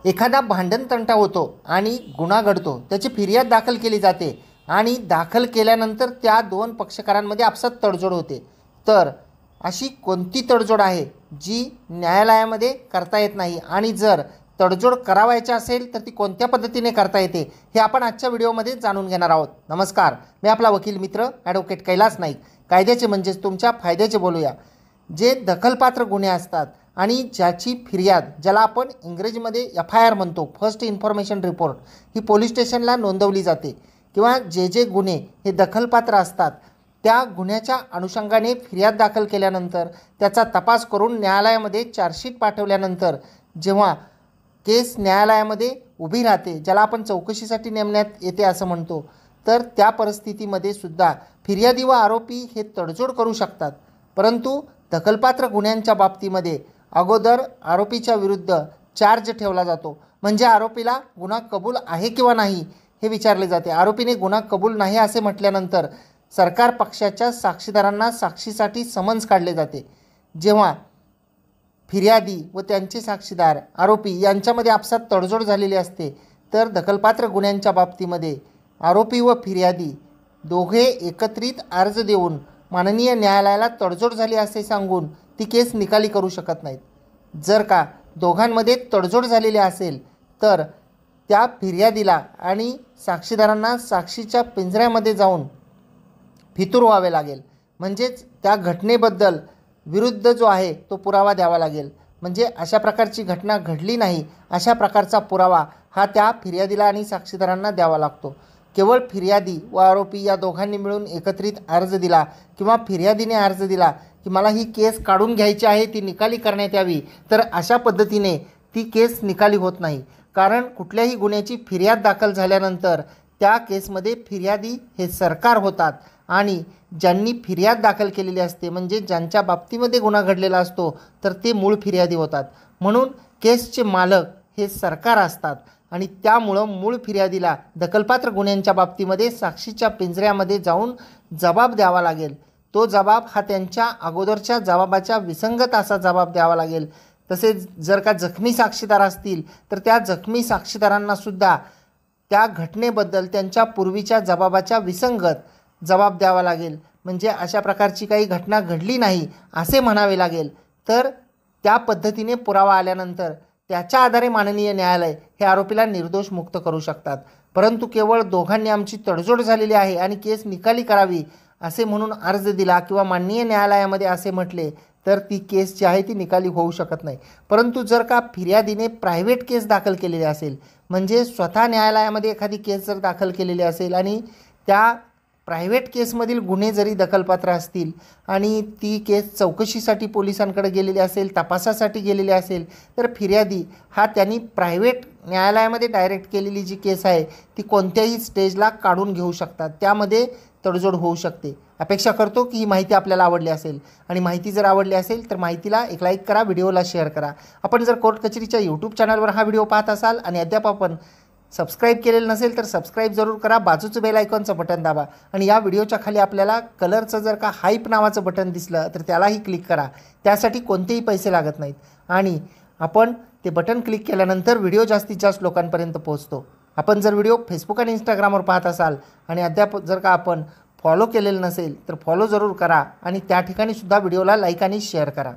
एखादा भांडण-तंटा होतो आणि गुन्हा घडतो, त्याची फिर्याद दाखल केली जाते आणि दाखल केल्यानंतर त्या दोन पक्षकारांमध्ये आपसात तडजोड होते। तर अशी कोणती तडजोड आहे जी न्यायालयामध्ये करता येत नाही आणि जर तडजोड करावायची असेल तर ती कोणत्या पद्धतीने करता येते हे आपण आजच्या व्हिडिओमध्ये जाणून घेणार आहोत। नमस्कार, मी आपला वकील मित्र ॲडव्होकेट कैलास नाईक। कायद्याचे म्हणजेच तुमच्या फायद्याचे बोलूया। जे दखलपात्र गुन्हे असतात आणि ज्याची फिर्याद, ज्याला आपण इंग्रजीमध्ये FIR म्हणतो, फर्स्ट इन्फॉर्मेशन रिपोर्ट, ही पोलीस स्टेशनला नोंदवली जाते किंवा जे गुन्हे हे दखलपात्र असतात त्या गुन्ह्याच्या अनुषंगाने फिर्याद दाखल केल्यानंतर त्याचा तपास करून न्यायालयामध्ये चार्जशीट पाठवल्यानंतर जेव्हा केस न्यायालयामध्ये उभी राहते, ज्याला आपण चौकशीसाठी नेमण्यात येते असं म्हणतो, तर त्या परिस्थितीमध्ये सुद्धा फिर्यादी व आरोपी हे तडजोड करू शकतात। परंतु दखलपात्र गुन्ह्यांच्या बाबतीमध्ये अगोदर आरोपीच्या विरुद्ध चार्ज ठेवला जातो, म्हणजे आरोपीला गुन्हा कबूल आहे किंवा नाही हे विचारले जाते। आरोपीने गुन्हा कबूल नाही असे म्हटल्यानंतर सरकार पक्षाच्या साक्षीदारांना साक्षीसाठी समन्स काढले जाते। जेव्हा फिर्यादी व त्यांचे साक्षीदार आरोपी यांच्यामध्ये आपसात तडजोड झालेली असते, तर दखलपात्र गुन्ह्यांच्या बाबतीमध्ये आरोपी व फिर्यादी दोघे एकत्रित अर्ज देऊन माननीय न्यायालयाला तडजोड झाली असे सांगून ती केस निकाली करू शकत नाहीत। जर का दोघांमध्ये तडजोड झालेली असेल तर त्या फिर्यादीला आणि साक्षीदारांना साक्षीच्या पिंजऱ्यामध्ये जाऊन फितूर व्हावे लागेल, म्हणजेच त्या घटनेबद्दल विरुद्ध जो आहे तो पुरावा द्यावा लागेल। म्हणजे अशा प्रकारची घटना घडली नाही अशा प्रकारचा पुरावा हा त्या फिर्यादीला आणि साक्षीदारांना द्यावा लागतो। केवळ फिर्यादी व आरोपी या दोघांनी मिळून एकत्रित अर्ज दिला किंवा फिर्यादीने अर्ज दिला की मला ही केस काढून घ्यायची आहे, ती निकाली करण्यात यावी, तर अशा पद्धतीने ती केस निकाली होत नाही। कारण कुठल्याही गुन्ह्याची फिर्याद दाखल झाल्यानंतर त्या केसमध्ये फिर्यादी हे सरकार होतात आणि ज्यांनी फिर्याद दाखल केलेली असते, म्हणजे ज्यांच्या बाबतीमध्ये गुन्हा घडलेला असतो, तर ते मूळ फिर्यादी होतात। म्हणून केसचे मालक हे सरकार असतात आणि त्यामुळं मूळ फिर्यादीला दखलपात्र गुन्ह्यांच्या बाबतीमध्ये साक्षीच्या पिंजऱ्यामध्ये जाऊन जबाब द्यावा लागेल। तो जबाब हा त्यांच्या अगोदरच्या जबाबाच्या विसंगत असा जबाब द्यावा लागेल। तसेच जर का जखमी साक्षीदार असतील तर त्या जखमी साक्षीदारांनासुद्धा त्या घटनेबद्दल त्यांच्या पूर्वीच्या जबाबाच्या विसंगत जबाब द्यावा लागेल। म्हणजे अशा प्रकारची काही घटना घडली नाही असे म्हणावे लागेल। तर त्या पद्धतीने पुरावा आल्यानंतर त्याच्या आधारे माननीय न्यायालय हे आरोपीला निर्दोष मुक्त करू शकतात। परंतु केवळ दोघांनी आमची तडजोड झालेली आहे आणि केस निकाली करावी असे म्हणून अर्ज दिला किंवा माननीय न्यायालयामध्ये असे म्हटले तर ती केस जी आहे ती निकाली होऊ शकत नाही। परंतु जर का फिर्यादीने प्रायव्हेट केस दाखल केलेली असेल, म्हणजे स्वतः न्यायालयामध्ये एखादी केस जर दाखल केलेली असेल आणि त्या प्रायव्हेट केसमधील गुन्हे जरी दखलपात्र असतील आणि ती केस चौकशीसाठी पोलिसांकडे गेलेली असेल, तपासासाठी गेलेली असेल, तर फिर्यादी हा त्यांनी प्रायव्हेट न्यायालयामध्ये डायरेक्ट केलेली जी केस आहे ती कोणत्याही स्टेजला काढून घेऊ शकतात, त्यामध्ये तडजोड होऊ शकते। अपेक्षा करतो की ही माहिती आपल्याला आवडली असेल आणि माहिती जर आवडली असेल तर माहितीला एक लाईक करा, व्हिडिओला शेअर करा। आपण जर कोर्ट कचेरीच्या यूट्यूब चॅनलवर हा व्हिडिओ पाहत असाल आणि अद्याप आपण सबस्क्राईब केलेलं नसेल तर सबस्क्राईब जरूर करा, बाजूचं बेल आयकॉनचं बटन दाबा आणि या व्हिडिओच्या खाली आपल्याला कलरचं जर का हाईप नावाचं बटन दिसलं तर त्यालाही क्लिक करा। त्यासाठी कोणतेही पैसे लागत नाहीत आणि आपण ते बटन क्लिक केल्यानंतर व्हिडिओ जास्तीत जास्त लोकांपर्यंत पोहोचतो। आपण जर व्हिडिओ फेसबुक आणि इंस्टाग्रामवर पाहत असाल आणि अद्याप जर का आपण फॉलो केलेलं नसेल तर फॉलो जरूर करा आणि त्या ठिकाणी सुद्धा व्हिडिओला लाईक आणि शेअर करा।